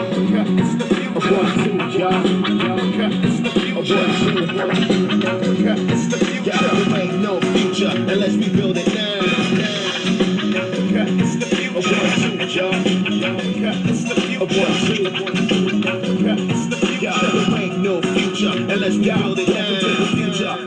There ain't no future unless we build it now. There ain't no future unless we build it now.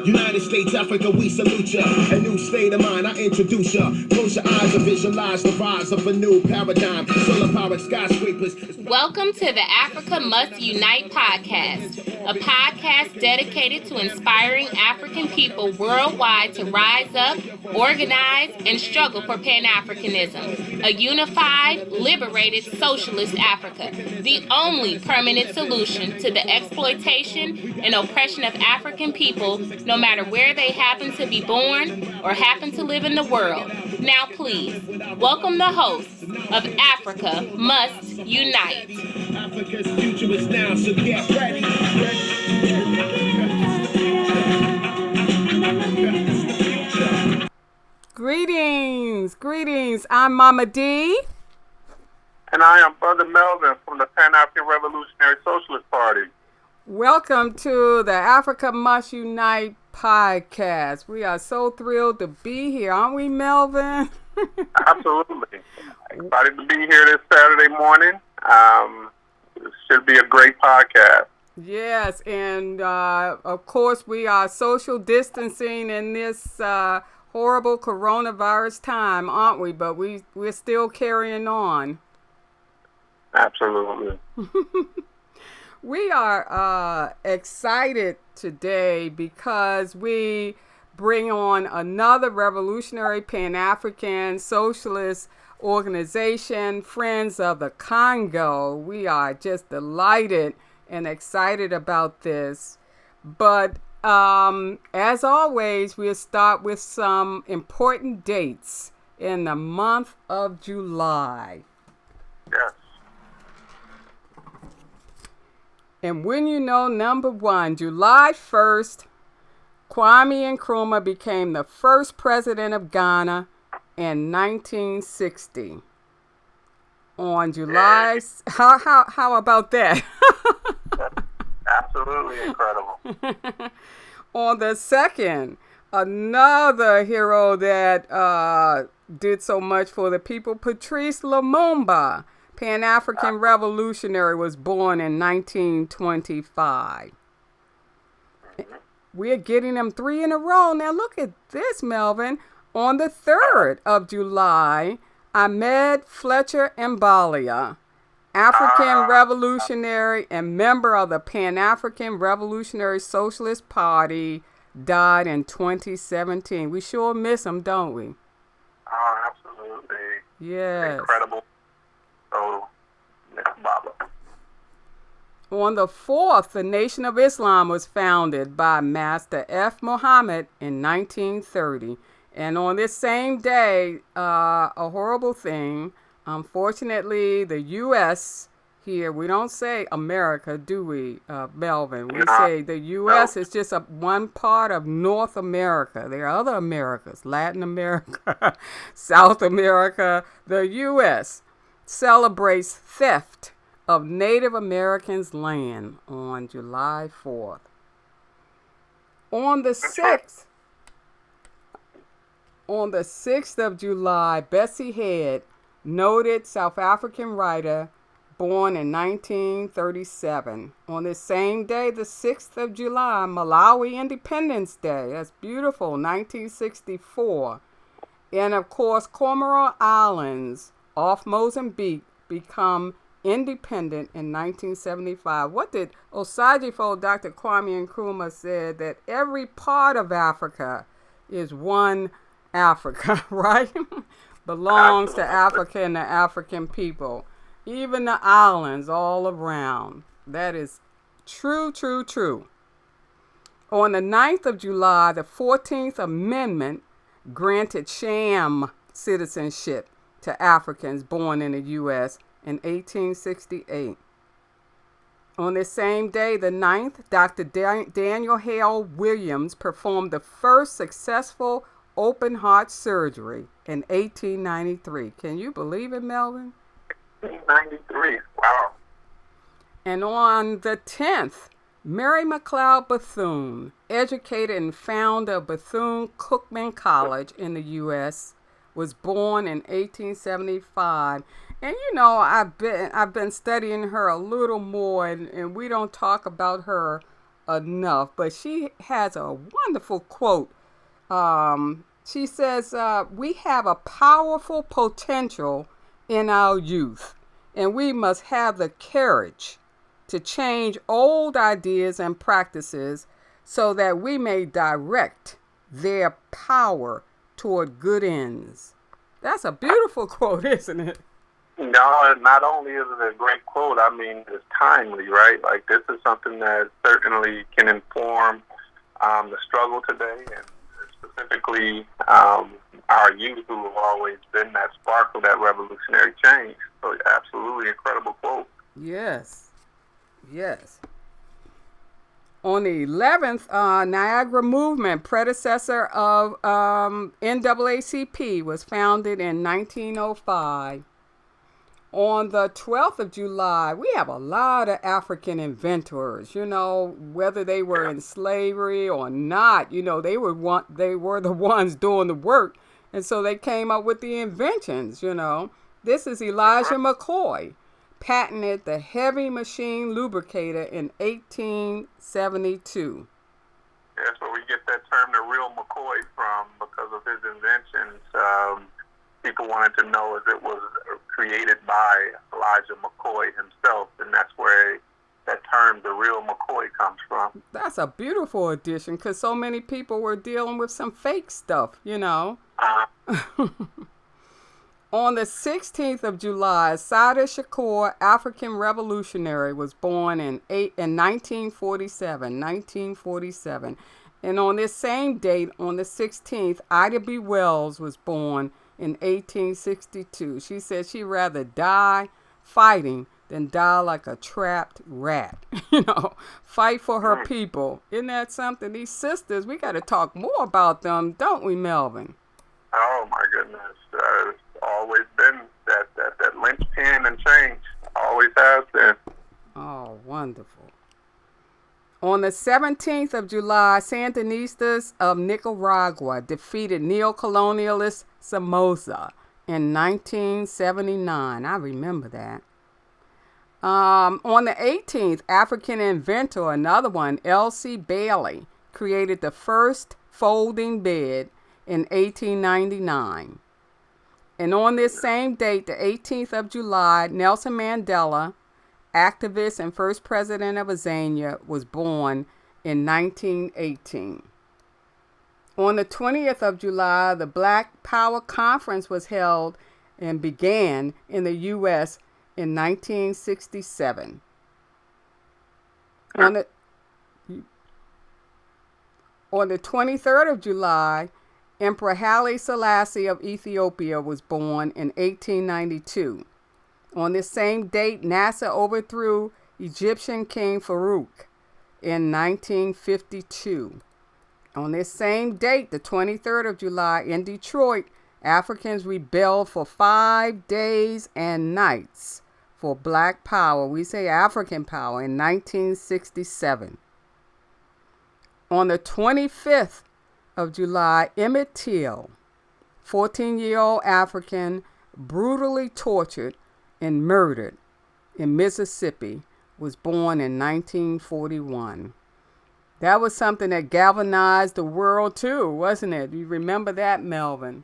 United States, Africa, we salute ya. A new state of mind, I introduce ya. Close your eyes and visualize the rise of a new paradigm. Solar powered skyscrapers. Welcome to the Africa Must Unite podcast, a podcast dedicated to inspiring African people worldwide to rise up, organize, and struggle for Pan-Africanism, a unified, liberated, socialist Africa, the only permanent solution to the exploitation and oppression of African people, no matter where they happen to be born or happen to live in the world. Now please, welcome the hosts of Africa Must Unite. Africa's future is now, so get ready. Greetings. I'm Mama D. And I am Brother Melvin from the Pan-African Revolutionary Socialist Party. Welcome to the Africa Must Unite podcast. We are so thrilled to be here, aren't we, Melvin? Absolutely. Excited to be here this Saturday morning. It should be a great podcast. Yes, and of course we are social distancing in this horrible coronavirus time, aren't we? But we're still carrying on. Absolutely. We are excited today because we bring on another revolutionary Pan-African socialist organization, Friends of the Congo. We are just delighted and excited about this. But as always, we'll start with some important dates in the month of July. Yes. And when you know, number one, July 1st, Kwame Nkrumah became the first president of Ghana in 1960. On July, how about that? Absolutely incredible. On the second, another hero that did so much for the people, Patrice Lumumba, Pan-African revolutionary, was born in 1925. We're getting them 3 in a row. Now look at this, Melvin. On the 3rd of July, Ahmed Fletcher Mbalia, African revolutionary and member of the Pan-African Revolutionary Socialist Party, died in 2017. We sure miss him, don't we? Oh, absolutely. Yes. Incredible. So, Miss Baba. On the 4th, the Nation of Islam was founded by Master F. Muhammad in 1930. And on this same day, a horrible thing, unfortunately, the U.S. here, we don't say America, do we, Melvin? We say the U.S. is just one part of North America. There are other Americas, Latin America, South America. The U.S. celebrates theft of Native Americans' land on July 4th. On the 6th of July, Bessie Head, noted South African writer, born in 1937. On this same day, the 6th of July, Malawi Independence Day. That's beautiful, 1964. And of course, Comoros Islands off Mozambique become independent in 1975. What did Osajifo, Dr. Kwame Nkrumah, said that every part of Africa is one Africa, right? Belongs to Africa and the African people. Even the islands all around. That is true. On the 9th of July, the 14th Amendment granted sham citizenship to Africans born in the U.S. in 1868. On this same day, the 9th, Dr. Daniel Hale Williams performed the first successful open heart surgery in 1893. Can you believe it, Melvin? 1893. Wow. And on the 10th, Mary McLeod Bethune, educator and founder of Bethune-Cookman College in the U.S., was born in 1875. And I've been studying her a little more, and we don't talk about her enough. But she has a wonderful quote. She says, "We have a powerful potential in our youth, and we must have the courage to change old ideas and practices so that we may direct their power toward good ends." That's a beautiful quote, isn't it? No, not only is it a great quote, I mean, it's timely, right? Like, this is something that certainly can inform the struggle today, and specifically our youth, who have always been that spark of that revolutionary change. So, absolutely incredible quote. Yes. Yes. On the 11th, Niagara Movement, predecessor of NAACP, was founded in 1905. On the 12th of July, we have a lot of African inventors, whether they were in slavery or not, they were the ones doing the work. And so they came up with the inventions, This is Elijah McCoy, patented the heavy machine lubricator in 1872. That's where we get that term, the real McCoy, from, because of his inventions. People wanted to know if it was created by Elijah McCoy himself, and that's where that term, the real McCoy, comes from. That's a beautiful addition, because so many people were dealing with some fake stuff, On the 16th of July, Sada Shakur, African revolutionary, was born in 1947. And on this same date, on the 16th, Ida B. Wells was born in 1862. She said she'd rather die fighting than die like a trapped rat. Fight for her people. Isn't that something? These sisters, we got to talk more about them, don't we, Melvin? Oh, my goodness. It's always been that linchpin and change. Always has been. Oh, wonderful. On the 17th of July, Sandinistas of Nicaragua defeated neo-colonialist Somoza in 1979. I remember that. On the 18th, African inventor, another one, L.C. Bailey, created the first folding bed in 1899. And on this same date, the 18th of July, Nelson Mandela, activist and first president of Azania, was born in 1918. On the 20th of July, the Black Power Conference was held and began in the U.S. in 1967. On the 23rd of July, Emperor Haile Selassie of Ethiopia was born in 1892. On this same date, NASA overthrew Egyptian King Farouk in 1952. On this same date, the 23rd of July, in Detroit, Africans rebelled for 5 days and nights for Black Power. We say African power in 1967. On the 25th of July, Emmett Till, 14-year-old African, brutally tortured and murdered in Mississippi, was born in 1941. That was something that galvanized the world too, wasn't it? You remember that, Melvin?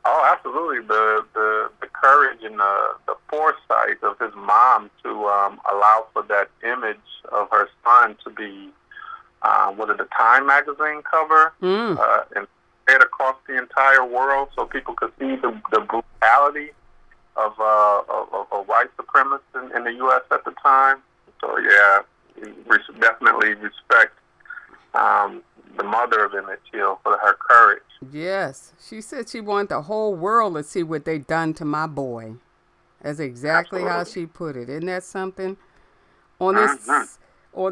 Oh, absolutely. The courage and the foresight of his mom to allow for that image of her son to be the Time magazine cover and spread across the entire world so people could see the brutality of white supremacists in the U.S. at the time. So, yeah, we should definitely respect the mother of Emmett Till for her courage. Yes. She said she wanted the whole world to see what they done to my boy. That's exactly how she put it. Isn't that something? On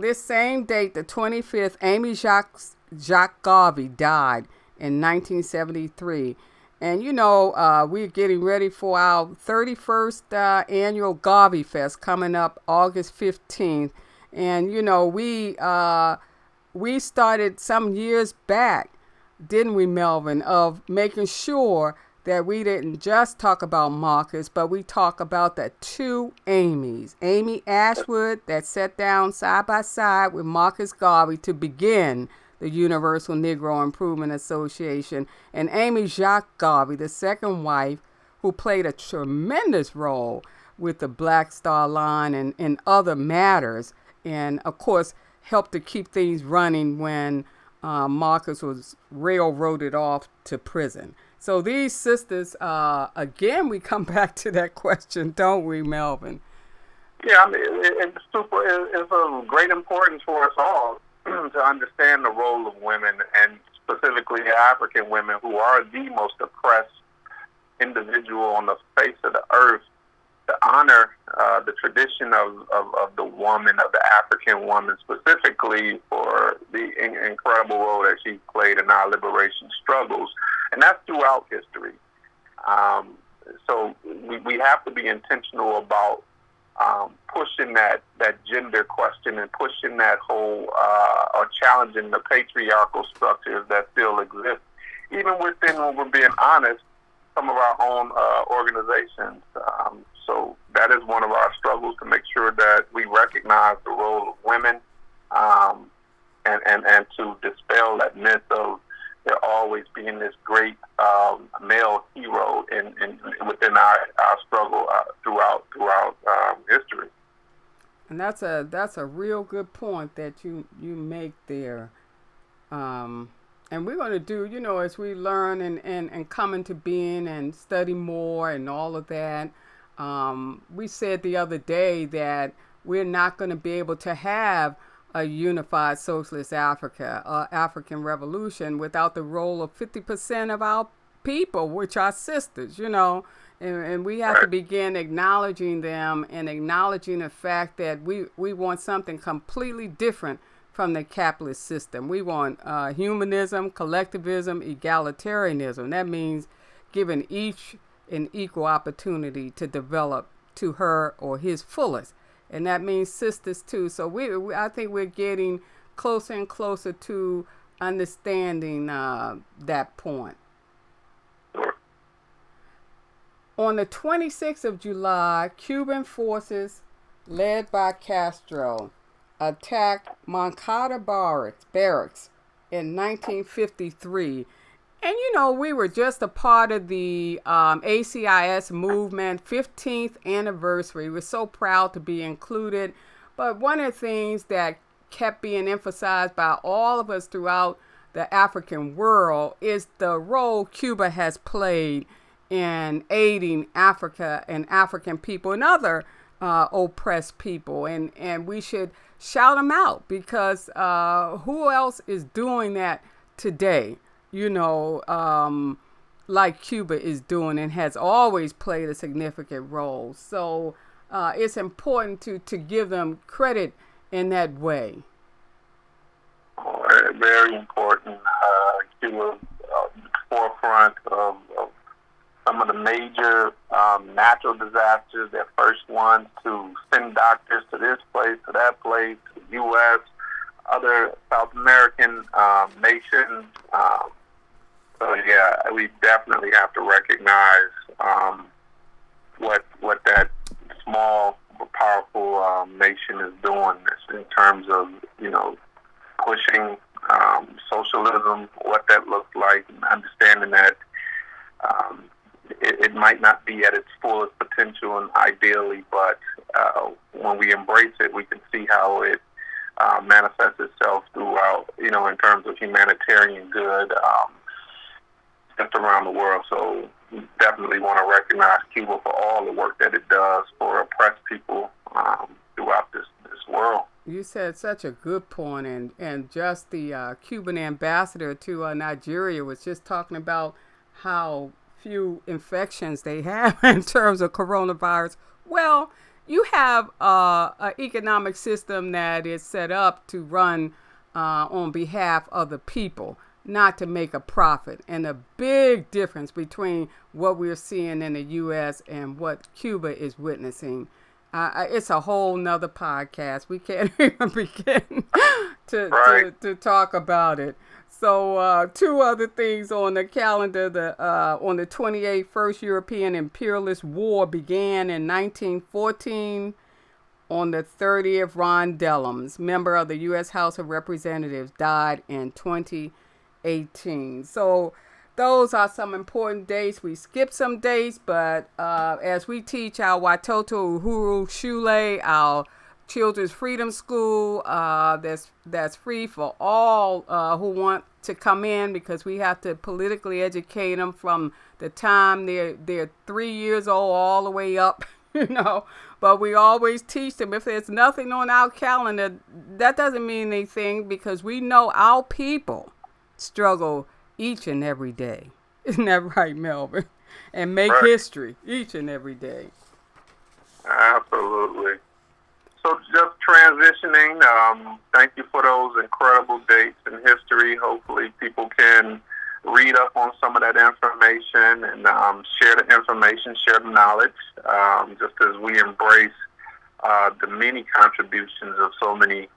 this same date, the 25th, Amy Jacques Garvey died in 1973. And we're getting ready for our 31st annual Garvey Fest coming up August 15th. And we started some years back, didn't we, Melvin, of making sure that we didn't just talk about Marcus, but we talk about the two Amy's. Amy Ashwood that sat down side by side with Marcus Garvey to begin the Universal Negro Improvement Association, and Amy Jacques Garvey, the second wife, who played a tremendous role with the Black Star Line and other matters, and of course helped to keep things running when Marcus was railroaded off to prison. So these sisters, again, we come back to that question, don't we, Melvin? Yeah, I mean, it's of great importance for us all to understand the role of women, and specifically African women, who are the most oppressed individual on the face of the earth, to honor the tradition of the woman, of the African woman, specifically for the incredible role that she played in our liberation struggles. And that's throughout history. So we have to be intentional about pushing that gender question and pushing that whole, or challenging the patriarchal structures that still exist, even within, when we're being honest, some of our own organizations. So that is one of our struggles, to make sure that we recognize the role of women, and to dispel that myth of there always being this great male hero in within our struggle throughout history. And that's a real good point that you make there. And we're going to do, as we learn and come into being and study more and all of that. We said the other day that we're not going to be able to have a unified socialist Africa, African revolution, without the role of 50% of our people, which are sisters, and we have to begin acknowledging them and acknowledging the fact that we want something completely different from the capitalist system. We want humanism, collectivism, egalitarianism. That means giving each an equal opportunity to develop to her or his fullest. And that means sisters too. So I think we're getting closer and closer to understanding that point. On the 26th of July, Cuban forces led by Castro attacked Moncada Barracks in 1953. And, we were just a part of the ACIS movement, 15th anniversary. We're so proud to be included. But one of the things that kept being emphasized by all of us throughout the African world is the role Cuba has played in aiding Africa and African people and other oppressed people. And we should shout them out, because who else is doing that today? Like Cuba is doing and has always played a significant role. So it's important to give them credit in that way. Very important. Cuba forefront of some of the major natural disasters. They're first ones to send doctors to this place, to that place, to the U.S., other South American nations. So yeah, we definitely have to recognize what that small but powerful nation is doing in terms of pushing socialism, what that looks like, and understanding that it might not be at its fullest potential and ideally, but when we embrace it, we can see how it manifests itself throughout, in terms of humanitarian good just around the world. So we definitely want to recognize Cuba for all the work that it does for oppressed people throughout this world. You said such a good point, and just the Cuban ambassador to Nigeria was just talking about how few infections they have in terms of coronavirus. Well, you have an economic system that is set up to run on behalf of the people. not to make a profit. And a big difference between what we're seeing in the U.S. and what Cuba is witnessing. It's a whole nother podcast. We can't even begin to talk about it. So two other things on the calendar. On the 28th, First European Imperialist War began in 1914. On the 30th, Ron Dellums, member of the U.S. House of Representatives, died in 2018. So those are some important dates. We skipped some dates, but as we teach our Watoto Uhuru Shule, our Children's Freedom School, that's free for all who want to come in, because we have to politically educate them from the time they're 3 years old all the way up, But we always teach them, if there's nothing on our calendar, that doesn't mean anything, because we know our people struggle each and every day. Isn't that right, Melvin? And make history each and every day. Absolutely. So just transitioning, thank you for those incredible dates in history. Hopefully people can read up on some of that information and share the information, share the knowledge, just as we embrace the many contributions of so many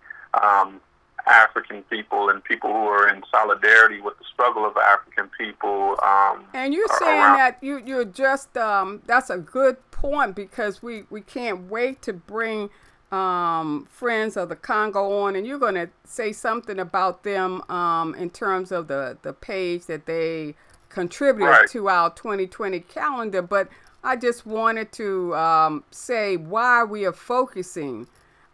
African people and people who are in solidarity with the struggle of African people. And you're saying that you're just, that's a good point, because we can't wait to bring Friends of the Congo on, and you're going to say something about them in terms of the page that they contributed to our 2020 calendar. But I just wanted to say why we are focusing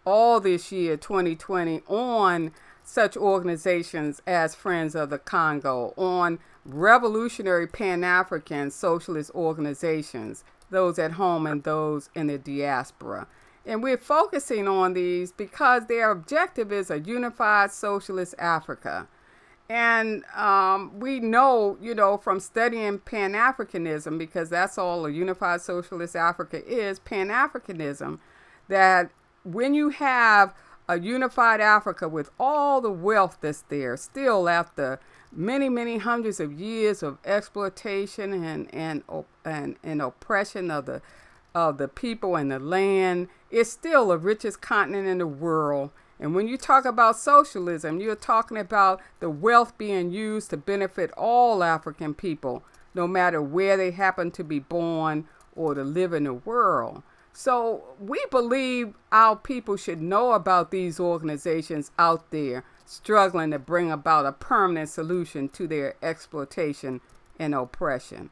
all this year, 2020, on such organizations as Friends of the Congo, on revolutionary Pan-African socialist organizations, those at home and those in the diaspora. And we're focusing on these because their objective is a unified socialist Africa. And we know, from studying Pan-Africanism, because that's all a unified socialist Africa is, Pan-Africanism, that when you have a unified Africa with all the wealth that's there, still after many, many hundreds of years of exploitation and oppression of the people and the land, it's still the richest continent in the world. And when you talk about socialism, you're talking about the wealth being used to benefit all African people, no matter where they happen to be born or to live in the world. So we believe our people should know about these organizations out there struggling to bring about a permanent solution to their exploitation and oppression.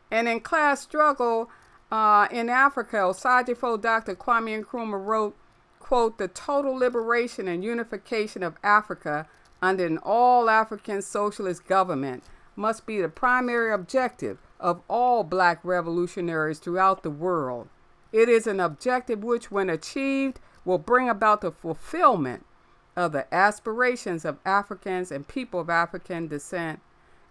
And in Class Struggle, in Africa, Osajifo Dr. Kwame Nkrumah wrote, quote, "The total liberation and unification of Africa under an all-African socialist government must be the primary objective of all black revolutionaries throughout the world. It is an objective which, when achieved, will bring about the fulfillment of the aspirations of Africans and people of African descent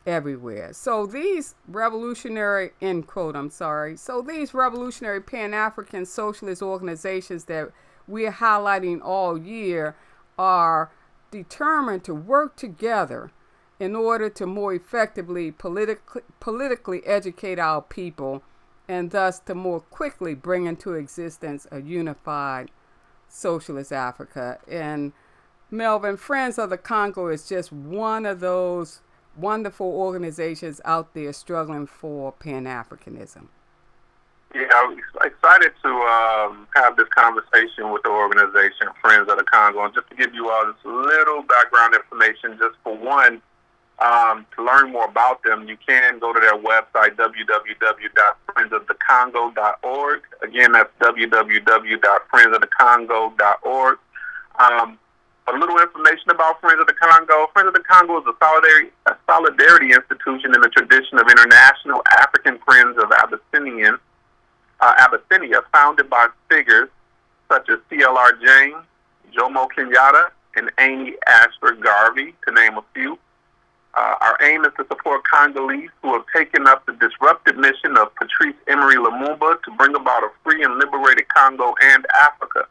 everywhere." So these revolutionary, end quote, so these revolutionary Pan-African socialist organizations that we're highlighting all year are determined to work together in order to more effectively politically educate our people, and thus to more quickly bring into existence a unified socialist Africa. And Melvin, Friends of the Congo is just one of those wonderful organizations out there struggling for Pan-Africanism. Yeah, I'm excited to have this conversation with the organization Friends of the Congo. And just to give you all this little background information, just for one, to learn more about them, you can go to their website, www.friendsofthecongo.org. Again, that's www.friendsofthecongo.org. A little information about Friends of the Congo. Friends of the Congo is a solidarity institution in the tradition of International African Friends of Abyssinia, founded by figures such as C.L.R. James, Jomo Kenyatta, and Amy Ashford Garvey, to name a few. Our aim is to support Congolese who have taken up the disruptive mission of Patrice Emery Lumumba to bring about a free and liberated Congo and Africa.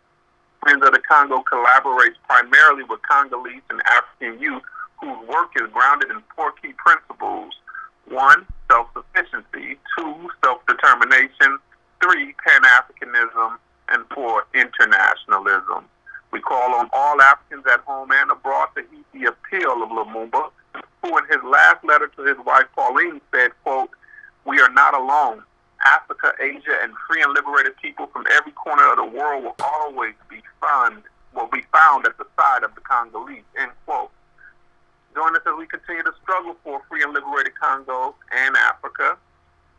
Friends of the Congo collaborates primarily with Congolese and African youth whose work is grounded in four key principles. 1, self-sufficiency. 2, self-determination. 3, Pan-Africanism. And 4, internationalism. We call on all Africans at home and abroad to heed the appeal of Lumumba, who in his last letter to his wife Pauline said, quote, "We are not alone. Africa, Asia, and free and liberated people from every corner of the world will always be found at the side of the Congolese," end quote. Join us as we continue to struggle for free and liberated Congo and Africa.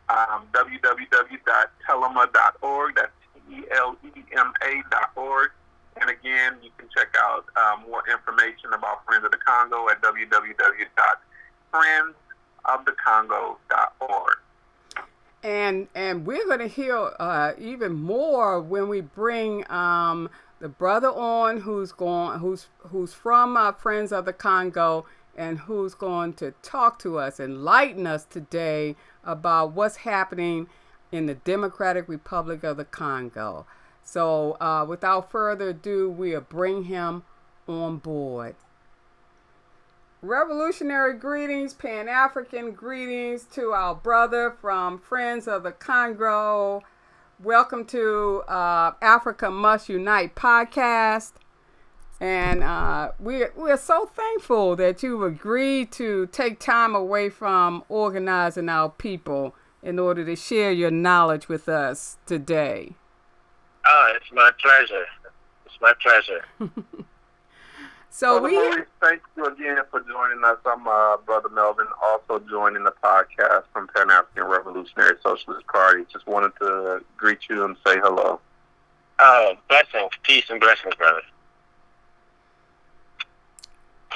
www.telema.org. That's TELEMA.org. And again, you can check out more information about Friends of the Congo at www.friendsofthecongo.org. And we're going to hear even more when we bring the brother on who's from Friends of the Congo, and who's going to talk to us, enlighten us today about what's happening in the Democratic Republic of the Congo. So without further ado, we'll bring him on board. Revolutionary greetings, Pan-African greetings to our brother from Friends of the Congo. Welcome to Africa Must Unite podcast. And we're so thankful that you've agreed to take time away from organizing our people in order to share your knowledge with us today. Oh, it's my pleasure. It's my pleasure. So thank you again for joining us. I'm Brother Melvin, also joining the podcast from Pan-African Revolutionary Socialist Party. Just wanted to greet you and say hello. Oh, blessings, peace and blessings, brother.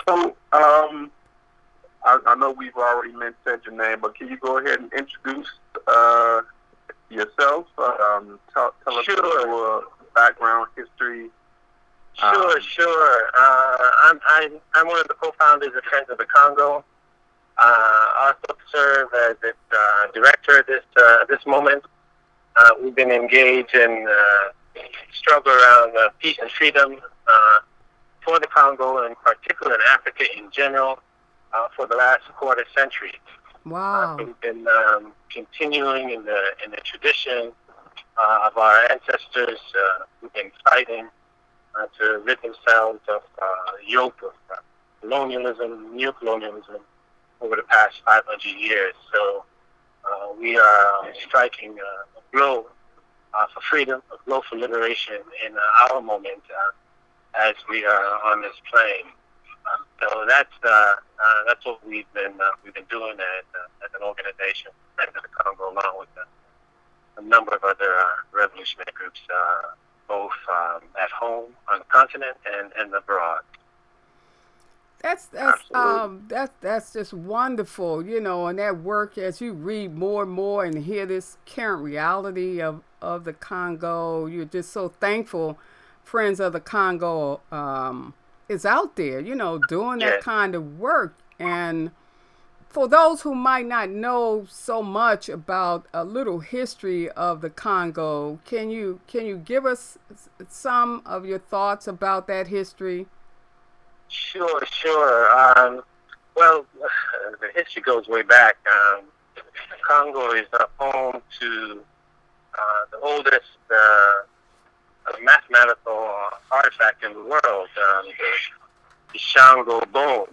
So, I know we've already said your name, but can you go ahead and introduce yourself? Tell us Sure. your background, history. Sure. I'm one of the co-founders of Friends of the Congo. I also serve as its director at this moment. We've been engaged in struggle around peace and freedom for the Congo, and in particular in Africa in general, for the last quarter century. Wow. So we've been continuing in the tradition of our ancestors who've been fighting to rid themselves of yoke of colonialism, neocolonialism, over the past 500 years. So we are striking a blow for freedom, a blow for liberation in our moment as we are on this plane. So that's what we've been doing as an organization, Friends of the Congo, along with a number of other revolutionary groups, both at home on the continent and abroad. That's just wonderful, and that work, as you read more and more and hear this current reality of the Congo, you're just so thankful Friends of the Congo is out there, doing that kind of work. And for those who might not know so much about a little history of the Congo, can you give us some of your thoughts about that history? Sure. Well, the history goes way back. Congo is home to the oldest mathematical artifact in the world, the Shango bones,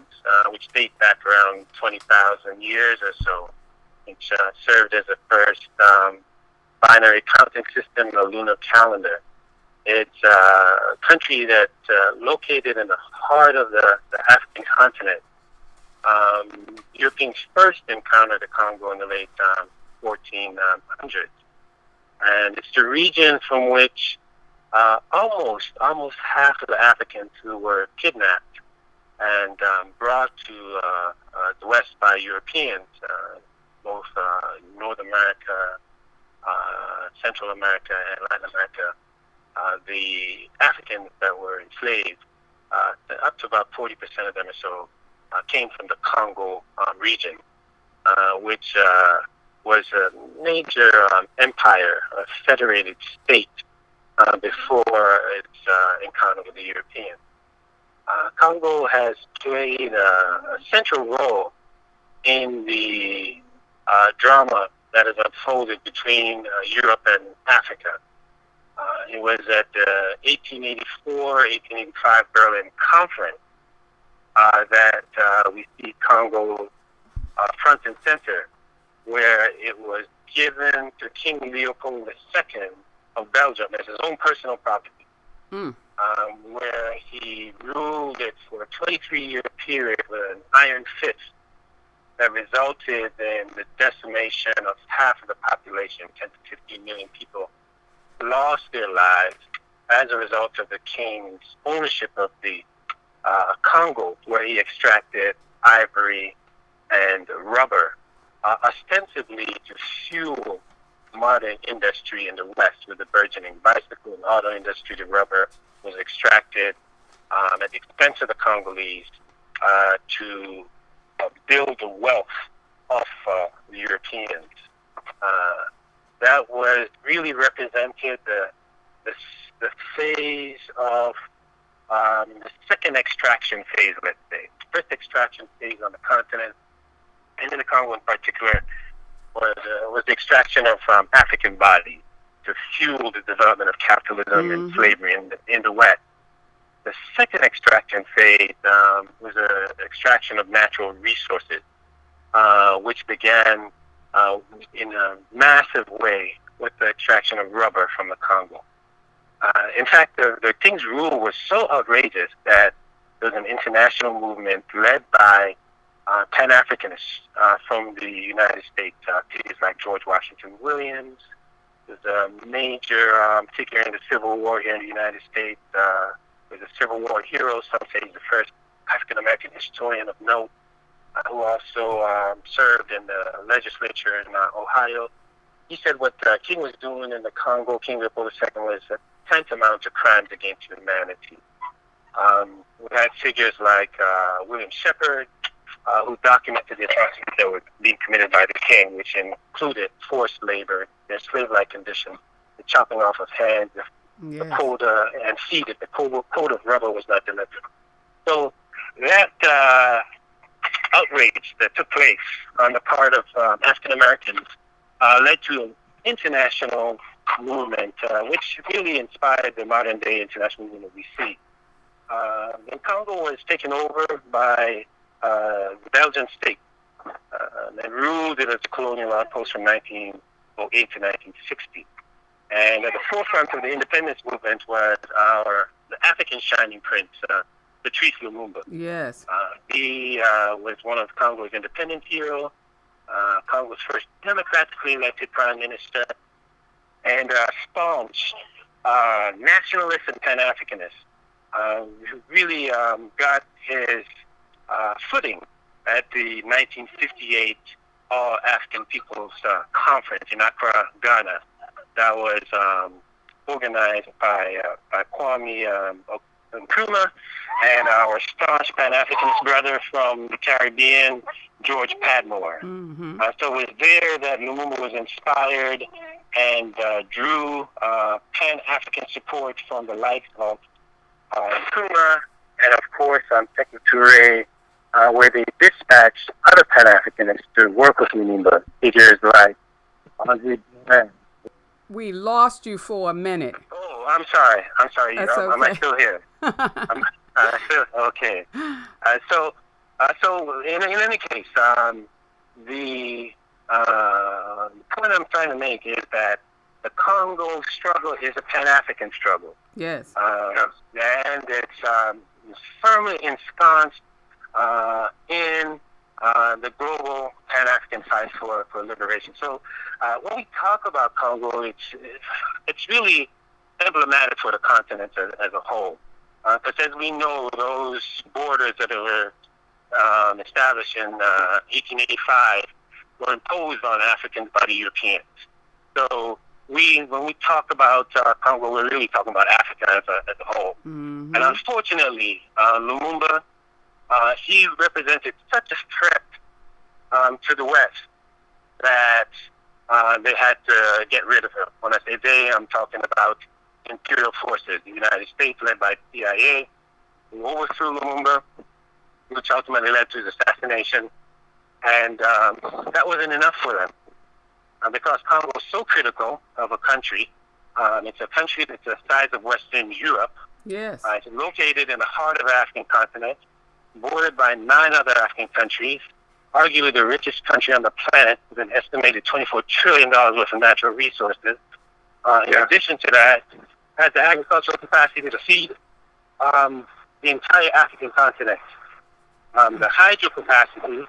which date back around 20,000 years or so, which served as the first binary counting system in the lunar calendar. It's a country that's located in the heart of the African continent. Europeans first encountered the Congo in the late 1400s. And it's the region from which almost half of the Africans who were kidnapped and brought to the West by Europeans, both North America, Central America, and Latin America. The Africans that were enslaved, up to about 40% of them or so, came from the Congo region, which was a major empire, a federated state, before its encounter with the Europeans. Congo has played a central role in the drama that has unfolded between Europe and Africa. It was at the 1884-1885 Berlin Conference that we see Congo front and center, where it was given to King Leopold II of Belgium as his own personal property, where he ruled it for a 23-year period with an iron fist that resulted in the decimation of half of the population, 10 to 15 million people, lost their lives as a result of the king's ownership of the Congo, where he extracted ivory and rubber, ostensibly to fuel modern industry in the West. With the burgeoning bicycle and auto industry, the rubber was extracted at the expense of the Congolese to build the wealth of the Europeans. That was really represented the phase of the second extraction phase, let's say. The first extraction phase on the continent, and in the Congo in particular, was the extraction of African bodies to fuel the development of capitalism and slavery in the West. The second extraction phase was an extraction of natural resources, which began in a massive way with the extraction of rubber from the Congo. In fact, the king's rule was so outrageous that there was an international movement led by Pan-Africanists from the United States, figures like George Washington Williams. There's a major figure in the Civil War here in the United States. Was a Civil War hero. Some say he's the first African-American historian of note, who also served in the legislature in Ohio. He said what the king was doing in the Congo, King Leopold II, was tantamount to crimes against humanity. We had figures like William Shepard, who documented the atrocities that were being committed by the king, which included forced labor, their slave-like conditions, the chopping off of hands, the quota and feet if the quota of rubber was not delivered. So that outrage that took place on the part of African Americans led to an international movement, which really inspired the modern day international movement we see. And Congo was taken over by the Belgian state and ruled it as a colonial outpost from 1908 to 1960. And at the forefront of the independence movement was the African shining prince, Patrice Lumumba. Yes. He was one of Congo's independence heroes, Congo's first democratically elected prime minister, and staunch nationalist and Pan-Africanist, who really got his footing at the 1958 All-African People's Conference in Accra, Ghana. That was organized by Kwame Nkrumah and our staunch Pan-Africanist brother from the Caribbean, George Padmore. So it was there that Lumumba was inspired and drew Pan-African support from the likes of Nkrumah and, of course, Sekou Touré, where they dispatched other Pan-Africanists to work with Lumumba, figures like Andre Dupin. We lost you for a minute. Oh, I'm sorry. That's okay. Am I still here? Okay. So in any case, the point I'm trying to make is that the Congo struggle is a Pan-African struggle. Yes. And it's firmly ensconced in the global Pan-African fight for liberation. So when we talk about Congo, it's really emblematic for the continent as a whole. Because as we know, those borders that were established in 1885 were imposed on Africans by the Europeans. So when we talk about Congo, we're really talking about Africa as a whole. And unfortunately, Lumumba, he represented such a threat to the West that they had to get rid of him. When I say they, I'm talking about imperial forces, the United States led by CIA, who overthrew Lumumba, which ultimately led to his assassination. And that wasn't enough for them. Because Congo is so critical of a country. It's a country that's the size of Western Europe. Yes. It's located in the heart of the African continent, bordered by 9 other African countries, arguably the richest country on the planet with an estimated $24 trillion worth of natural resources. In addition to that, has the agricultural capacity to feed the entire African continent, the hydro capacity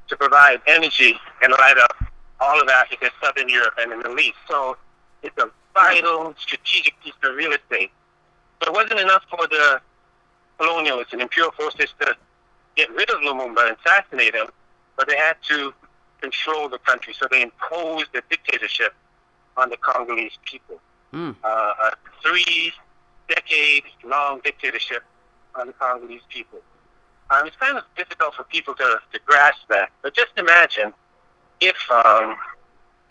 to provide energy and light up all of Africa, Southern Europe, and the Middle East. So it's a vital strategic piece of real estate. So it wasn't enough for the colonialists and imperial forces to get rid of Lumumba and assassinate him, but they had to control the country. So they imposed a dictatorship on the Congolese people. A 3-decade-long dictatorship on the Congolese people. It's kind of difficult for people to grasp that. But just imagine if the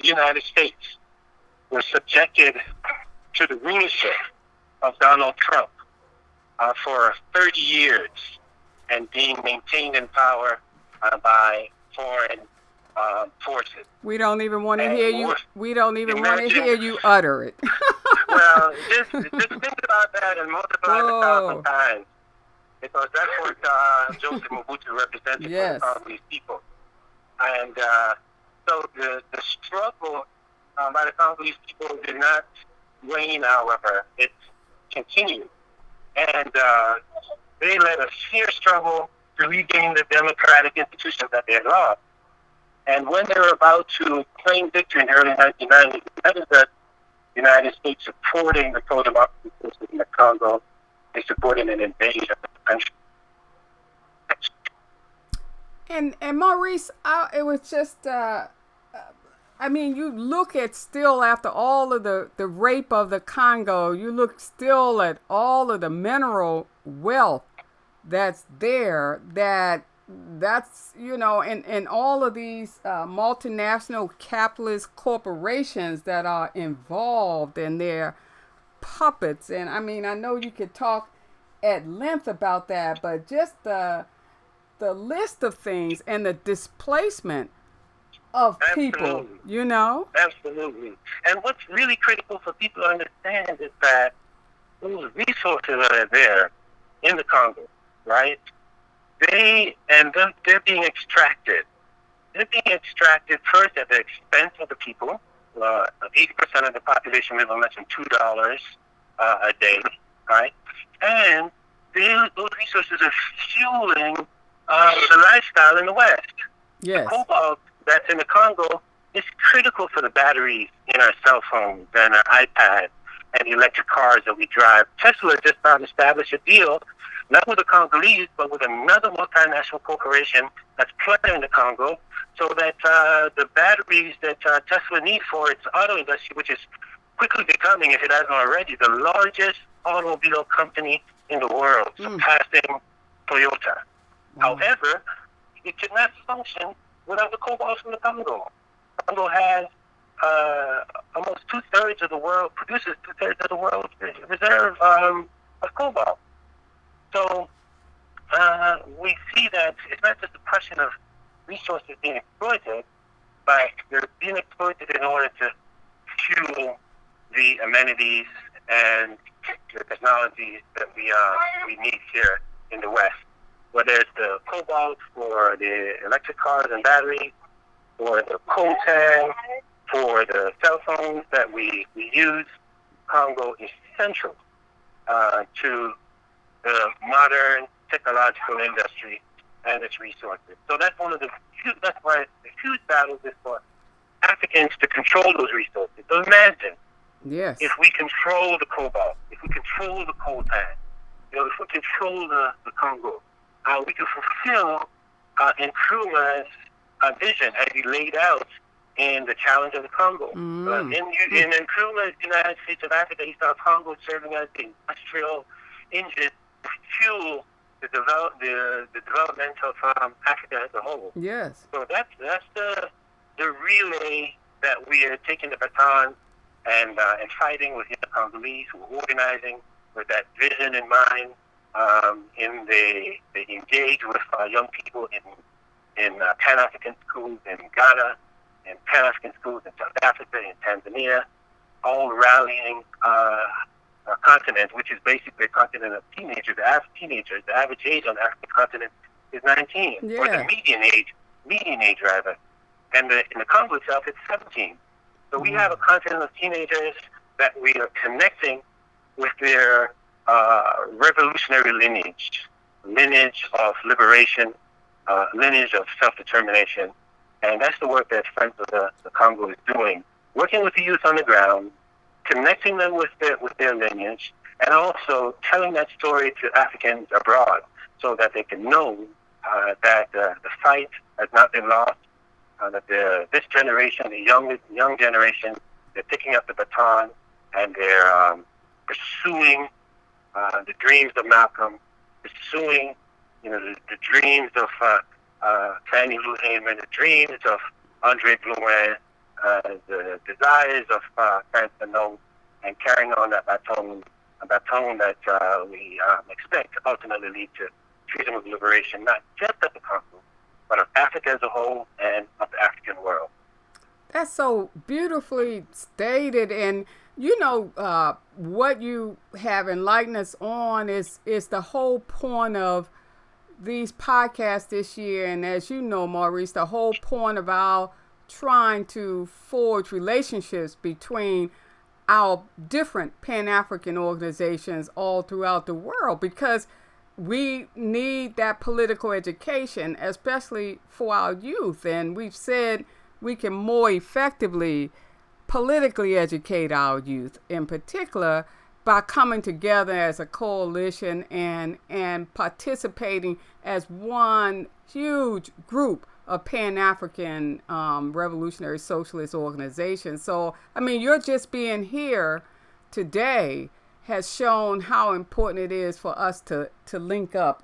United States were subjected to the rulership of Donald Trump for 30 years and being maintained in power by foreign forces. We don't even want to hear you. We don't even want to Imagine- hear you utter it. Well, just think about that and multiply it 1,000 times. Because that's what Joseph Mobutu represented for Yes. the Congolese people. And so the struggle by the Congolese people did not wane, however. It continued. And they led a fierce struggle to regain the democratic institutions that they had lost. And when they were about to claim victory in the early 1990s, that is the United States supporting the pro-democracy forces in the Congo. They supported an invasion of the country. And Maurice, it was just, I mean, you look at still after all of the rape of the Congo, you look still at all of the mineral wealth that's there, that's, you know, and all of these multinational capitalist corporations that are involved in their puppets. And I mean, I know you could talk at length about that, but just the list of things and the displacement of people, Absolutely. you know? Absolutely. And what's really critical for people to understand is that those resources that are there in the Congo, right? They're being extracted. They're being extracted first at the expense of the people. 80% of the population live on less than $2 a day, right? And those resources are fueling the lifestyle in the West. Yes. The cobalt that's in the Congo is critical for the batteries in our cell phones and our iPads and the electric cars that we drive. Tesla just established a deal, not with the Congolese, but with another multinational corporation that's planted in the Congo, so that the batteries that Tesla needs for its auto industry, which is quickly becoming, if it hasn't already, the largest automobile company in the world, surpassing Toyota. However, it cannot function without the cobalt from the Congo. Congo has almost two-thirds of the world, produces two-thirds of the world's reserve of cobalt. So we see that it's not just a question of resources being exploited, but they're being exploited in order to fuel the amenities and the technologies that we need here in the West. Whether it's the cobalt for the electric cars and batteries, or the coltan for the cell phones that we use, Congo is central to the modern technological industry and its resources. So that's why the huge battle is for Africans to control those resources. So imagine if we control the cobalt, if we control the coltan, if we control the Congo, we can fulfill Nkrumah's vision as he laid out in the challenge of the Congo. In Nkrumah's United States of Africa, he saw Congo serving as the industrial engine to fuel the development of Africa as a whole. Yes. So that's the relay that we are taking the baton and fighting with the Congolese, who are organizing with that vision in mind They engage with young people in Pan-African schools in Ghana, in Pan-African schools in South Africa, in Tanzania, all rallying a continent, which is basically a continent of teenagers. The average age on the African continent is 19, or the Yeah. median age rather. And in the Congo itself, it's 17. So we have a continent of teenagers that we are connecting with their revolutionary lineage of liberation, lineage of self-determination. And that's the work that Friends of the Congo is doing, working with the youth on the ground, connecting them with their lineage, and also telling that story to Africans abroad so that they can know that the fight has not been lost, that this generation, the young generation, they're picking up the baton and they're pursuing the dreams of Malcolm, pursuing the dreams of Fannie Lou Hamer, the dreams of Andre Blouin, the desires of France Fanon, and carrying on that baton, a baton that we expect to ultimately lead to freedom of liberation, not just of the Congo, but of Africa as a whole and of the African world. That's so beautifully stated, and what you have enlightened us on is the whole point of these podcasts this year. And as you know, Maurice, the whole point of our trying to forge relationships between our different Pan-African organizations all throughout the world, because we need that political education, especially for our youth. And we've said we can more effectively politically educate our youth, in particular by coming together as a coalition and participating as one huge group of Pan-African revolutionary socialist organizations. So, I mean, your just being here today has shown how important it is for us to link up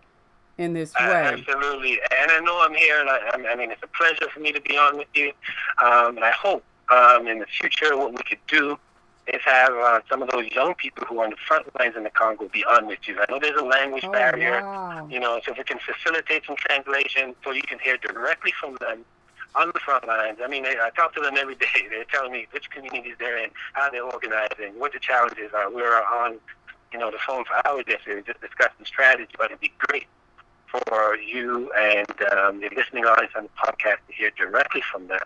in this way. Absolutely. And I know I'm here, and I mean, it's a pleasure for me to be on with you. And I hope in the future what we could do is have some of those young people who are on the front lines in the Congo be on with you. I know there's a language barrier, wow. So if we can facilitate some translation so you can hear directly from them on the front lines. I mean, I talk to them every day. They're telling me which communities they're in, how they're organizing, what the challenges are. We're on, the phone for hours yesterday just discussing strategy, but it'd be great for you and the listening audience on the podcast to hear directly from them,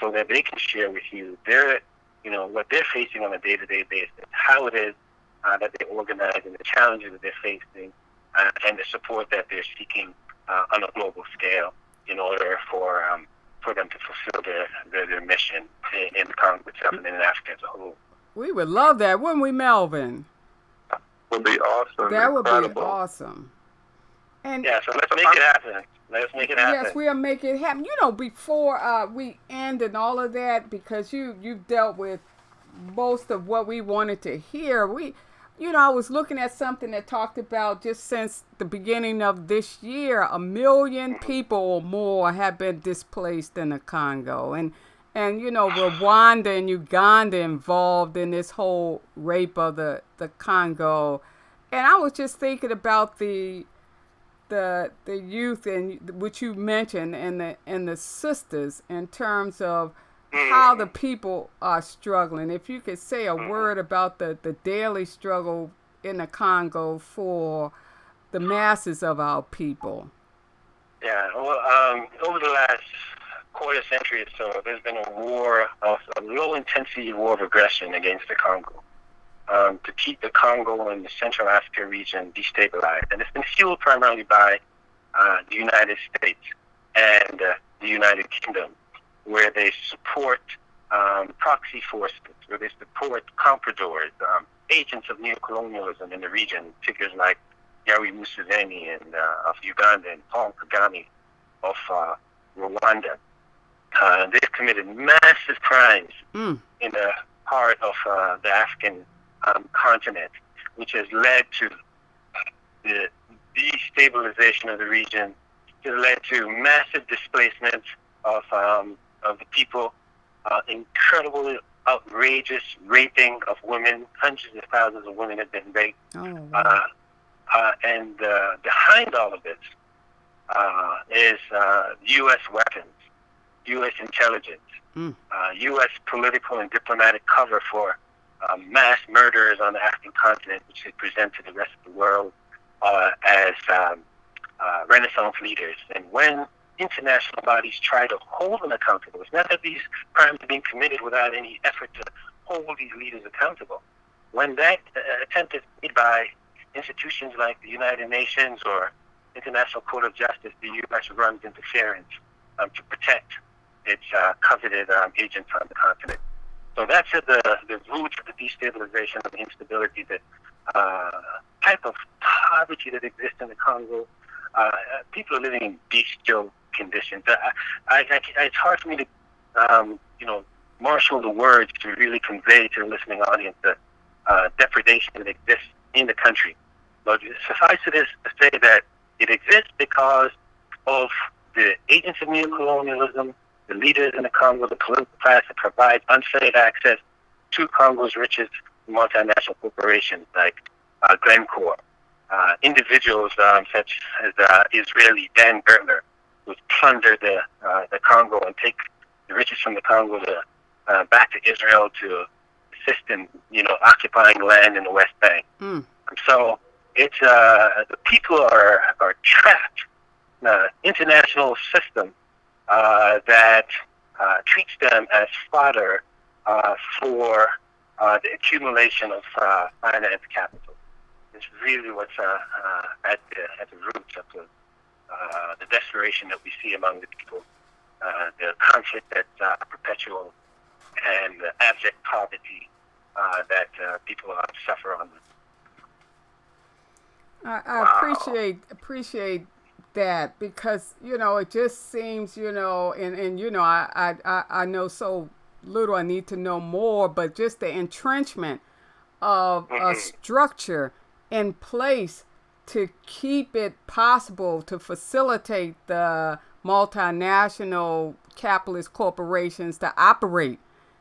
so that they can share with you what they're facing on a day-to-day basis, how it is that they organize, and the challenges that they're facing, and the support that they're seeking on a global scale in order for them to fulfill their mission in the Congo itself and in Africa as a whole. We would love that, wouldn't we, Melvin? Would be awesome. That would Incredible. be awesome. And yeah, so let's make it happen. Let's make it happen. Yes, we'll make it happen. Before we end and all of that, because you've dealt with most of what we wanted to hear. I was looking at something that talked about just since the beginning of this year, 1 million people or more have been displaced in the Congo. And Rwanda and Uganda involved in this whole rape of the Congo. And I was just thinking about the youth, and which you mentioned, and the sisters, in terms of how the people are struggling. If you could say a word about the daily struggle in the Congo for the masses of our people. Yeah, well, over the last quarter century or so, there's been a low-intensity war of aggression against the Congo, to keep the Congo and the Central Africa region destabilized. And it's been fueled primarily by the United States and the United Kingdom, where they support proxy forces, where they support compradors, agents of neocolonialism in the region, figures like Yoweri Museveni of Uganda and Paul Kagame of Rwanda. They've committed massive crimes in the heart of the African continent, which has led to the destabilization of the region. It has led to massive displacement of the people, incredible, outrageous raping of women. Hundreds of thousands of women have been raped. Oh, wow. And behind all of this is U.S. weapons, U.S. intelligence, U.S. political and diplomatic cover for mass murders on the African continent, which they present to the rest of the world as Renaissance leaders. And when international bodies try to hold them accountable, it's not that these crimes are being committed without any effort to hold these leaders accountable. When that attempt is made by institutions like the United Nations or International Court of Justice, the U.S. runs interference to protect its coveted agents on the continent. So that's the roots of the destabilization and instability, the type of poverty that exists in the Congo. People are living in bestial conditions. It's hard for me to, marshal the words to really convey to the listening audience the depredation that exists in the country. But suffice it is to say that it exists because of the agents of neocolonialism, the leaders in the Congo, the political class that provides unfettered access to Congo's richest multinational corporations like Glencore, individuals such as Israeli Dan Gertler, who plunder the Congo and take the riches from the Congo back to Israel to assist in, occupying land in the West Bank. So it's the people are trapped in an international system that treats them as fodder for the accumulation of finance capital. It's really what's at the roots of the desperation that we see among the people, the conflict that's perpetual, and the abject poverty that people suffer on. I appreciate that, because it just seems and I know so little. I need to know more, but just the entrenchment of a structure in place to keep it possible to facilitate the multinational capitalist corporations to operate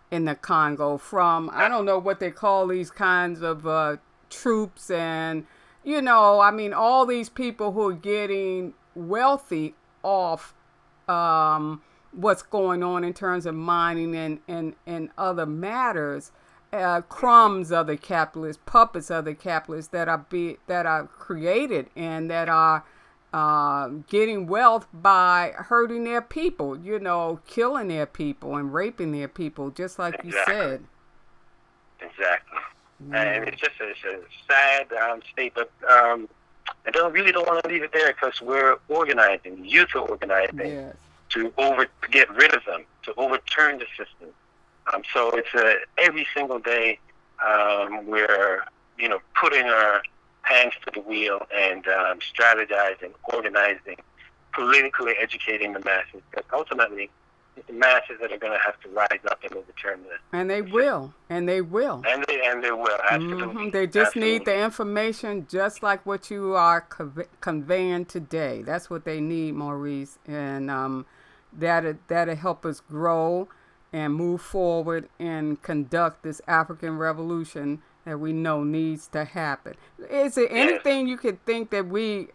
in the Congo, from I don't know what they call these kinds of troops, and all these people who are getting wealthy off what's going on in terms of mining and other matters, crumbs of the capitalists, puppets of the capitalists that are created and that are getting wealth by hurting their people, killing their people and raping their people, just like you said. Exactly. And it's a sad state, but I really don't want to leave it there, because we're organizing, youth are organizing to get rid of them, to overturn the system. So it's every single day we're putting our hands to the wheel and strategizing, organizing, politically educating the masses. Because ultimately, it's the masses that are going to have to rise up and overturn this. And they will. And they will. And they will, absolutely. They just need the information, just like what you are conveying today. That's what they need, Maurice. And that'll help us grow and move forward and conduct this African revolution that we know needs to happen. Is there anything you could think that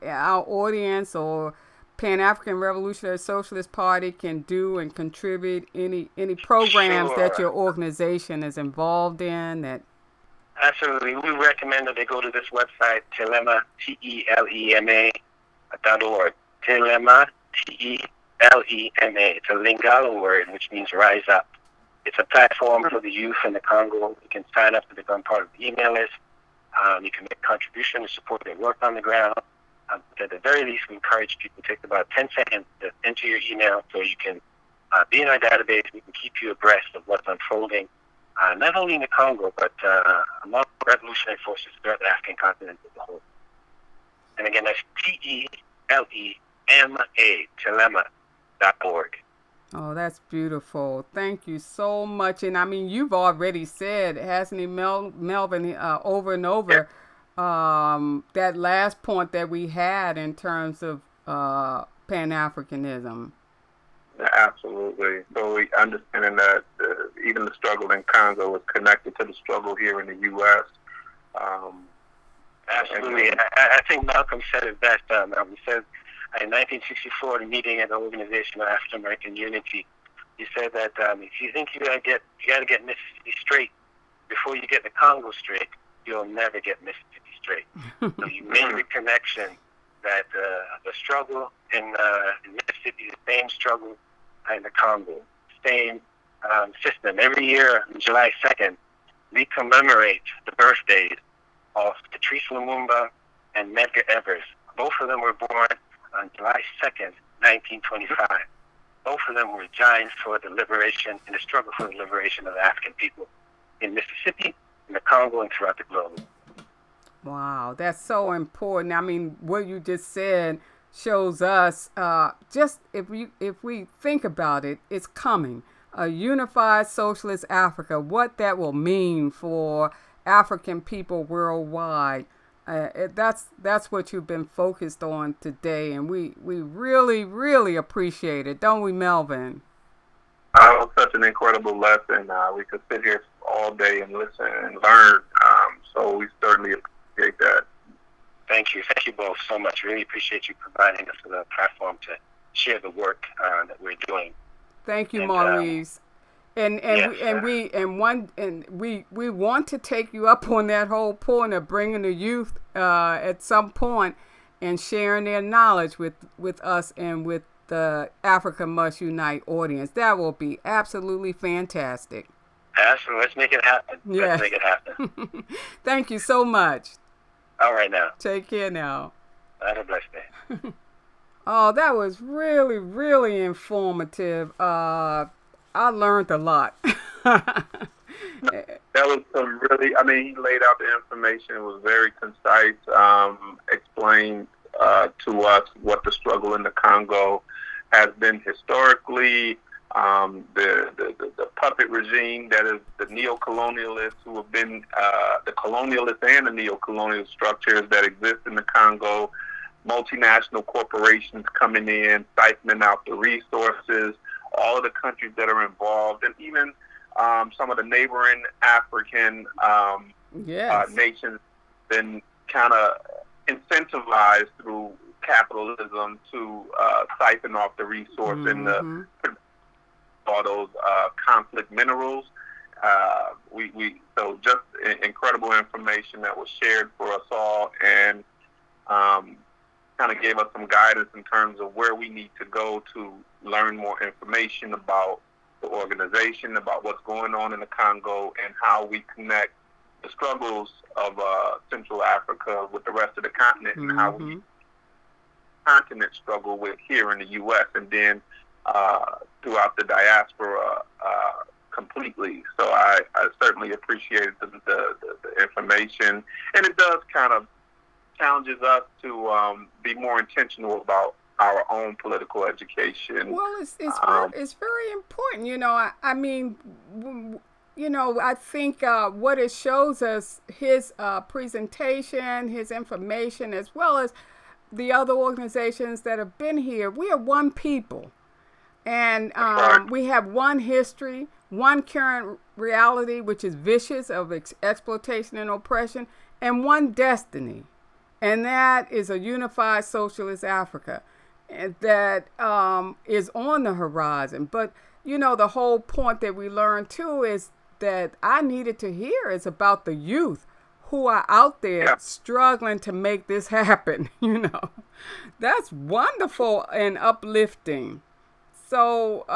our audience or Pan-African Revolutionary Socialist Party can do and contribute? Any programs that your organization is involved in? That absolutely, we recommend that they go to this website, Telema, TELEMA.org. Telema, TELEMA. It's a Lingala word, which means rise up. It's a platform for the youth in the Congo. You can sign up to become part of the email list. You can make a contribution to support their work on the ground. At the very least, we encourage people to take about 10 seconds to enter your email so you can be in our database. We can keep you abreast of what's unfolding, not only in the Congo, but among revolutionary forces throughout the African continent as a whole. And again, that's TELEMA, Telema.org. Oh, that's beautiful. Thank you so much. And I mean, you've already said, hasn't he, Melvin, over and over, that last point that we had in terms of Pan-Africanism. Absolutely. So we understanding that even the struggle in Congo is connected to the struggle here in the U.S. Absolutely. I think Malcolm said it best. He said in 1964, the meeting at the Organization of African American Unity, he said that if you think you got to get Mississippi straight before you get the Congo straight, you'll never get Mississippi straight. So you made the connection that the struggle in Mississippi is the same struggle in the Congo, same system. Every year, on July 2nd, we commemorate the birthdays of Patrice Lumumba and Medgar Evers. Both of them were born on July 2nd, 1925. Both of them were giants for the liberation and the struggle for the liberation of the African people in Mississippi, in the Congo, and throughout the globe. Wow, that's so important. I mean, what you just said shows us just if we think about it, it's coming. A unified socialist Africa, what that will mean for African people worldwide. That's what you've been focused on today, and we really, really appreciate it, don't we, Melvin? It was such an incredible lesson. We could sit here all day and listen and learn, so we certainly appreciate that. Thank you both so much. Really appreciate you providing us with a platform to share the work that we're doing. Thank you, Maurice. We want to take you up on that whole point of bringing the youth at some point and sharing their knowledge with us and with the Africa Must Unite audience. That will be absolutely fantastic. Absolutely. Let's make it happen. Yes. Let's make it happen. Thank you so much. All right now. Take care now. Have a blessed day. Oh, that was really, really informative. I learned a lot. That was some really, he laid out the information. It was very concise, explained to us what the struggle in the Congo has been historically, the puppet regime that is the neo-colonialists who have been the colonialists and the neo-colonial structures that exist in the Congo, multinational corporations coming in, siphoning out the resources, all of the countries that are involved, and even some of the neighboring African nations been kind of incentivized through capitalism to siphon off the resource and all those conflict minerals. So just incredible information that was shared for us all, and kind of gave us some guidance in terms of where we need to go to learn more information about the organization, about what's going on in the Congo, and how we connect the struggles of Central Africa with the rest of the continent, and how we continent struggle with here in the U.S. and then throughout the diaspora completely. So I certainly appreciated the information, and it does kind of challenges us to be more intentional about our own political education. Well, it's very important. I think what it shows us, his presentation, his information, as well as the other organizations that have been here, we are one people. And we have one history, one current reality, which is vicious of exploitation and oppression, and one destiny. And that is a unified socialist Africa that is on the horizon. But, the whole point that we learned, too, is that I needed to hear is about the youth who are out there struggling to make this happen. That's wonderful and uplifting. So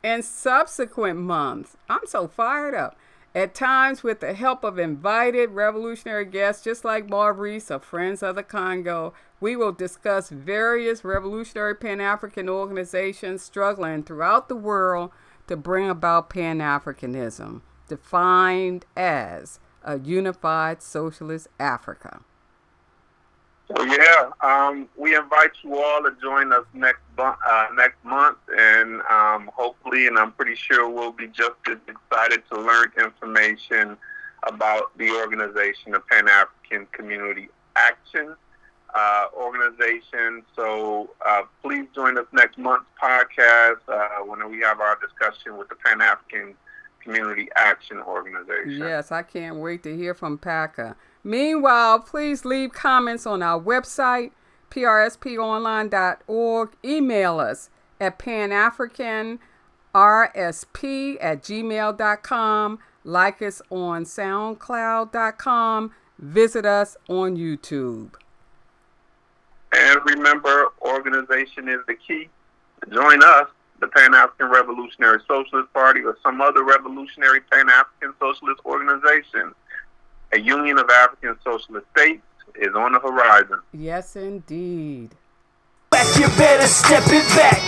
in subsequent months, I'm so fired up. At times, with the help of invited revolutionary guests, just like Maurice of Friends of the Congo, we will discuss various revolutionary Pan-African organizations struggling throughout the world to bring about Pan-Africanism, defined as a unified socialist Africa. So we invite you all to join us next month, and hopefully, and I'm pretty sure we'll be just as excited to learn information about the organization, the Pan-African Community Action organization. So please join us next month's podcast when we have our discussion with the Pan-African Community Action organization. Yes, I can't wait to hear from PACA. Meanwhile, please leave comments on our website, prsponline.org. Email us at panafricanrsp@gmail.com. Like us on soundcloud.com. Visit us on YouTube. And remember, organization is the key. Join us, the Pan-African Revolutionary Socialist Party, or some other revolutionary Pan-African socialist organization. A union of African socialist states is on the horizon. Yes, indeed. You better step it back.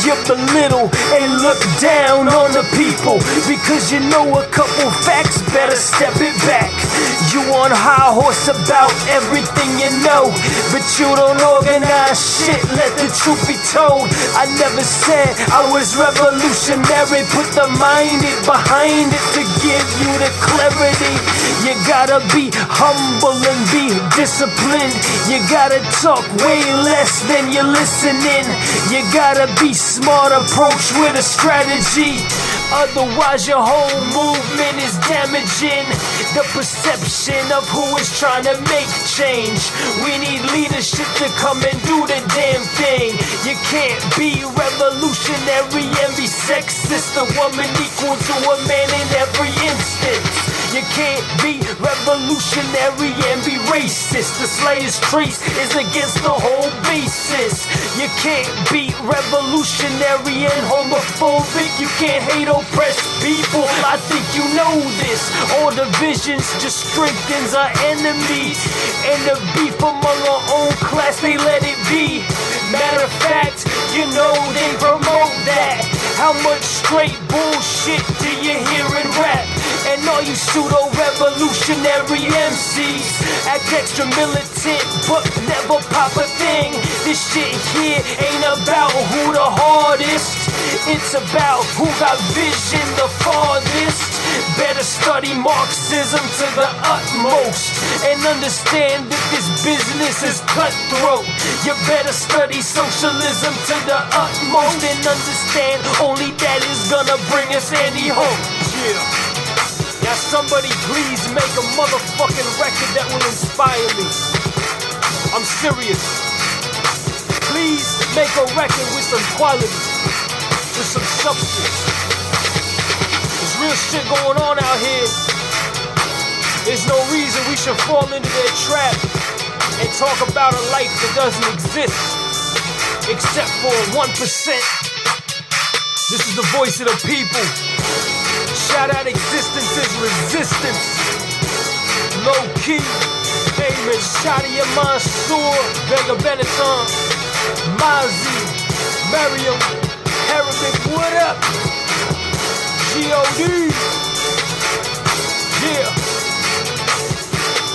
You belittle and look down on the people because you know a couple facts. Better step it back. You on high horse about everything you know, but you don't organize shit. Let the truth be told. I never said I was revolutionary. Put the mind behind it to give you the clarity. You gotta be humble and be disciplined. You gotta talk way less than you listening. You gotta be smart, approach with a strategy. Otherwise your whole movement is damaging the perception of who is trying to make change. We need leadership to come and do the damn thing. You can't be revolutionary and be sexist. A woman equal to a man in every instance. You can't be revolutionary and be racist. The slightest trace is against the whole basis. You can't be revolutionary and homophobic. You can't hate oppressed people. I think you know this. All divisions just strengthens our enemies. And the beef among our own class, they let it be. Matter of fact, you know they promote that. How much straight bullshit do you hear in rap? And all you pseudo-revolutionary MCs act extra militant but never pop a thing. This shit here ain't about who the hardest. It's about who got vision the farthest. Better study Marxism to the utmost and understand that this business is cutthroat. You better study socialism to the utmost and understand only that is gonna bring us any hope. Yeah. Now somebody please make a motherfucking record that will inspire me. I'm serious. Please make a record with some quality, with some substance. There's real shit going on out here. There's no reason we should fall into their trap and talk about a life that doesn't exist, except for 1%. This is the voice of the people. Shout out existence is resistance. Low key. Amen. Shadia Mansour, Vega Benetton, Mazi, Miriam, Arabic, what up? G.O.D. Yeah.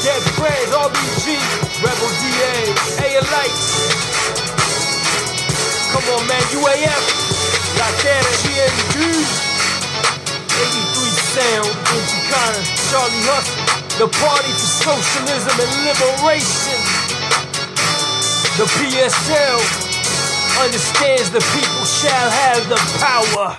Dead Prez, RBG, Rebel DA, A-Lights. Come on, man, UAF, La Terra, GND. 83 Sound, Inchikana, Charlie Hustle, the party for socialism and liberation. The PSL understands the people shall have the power.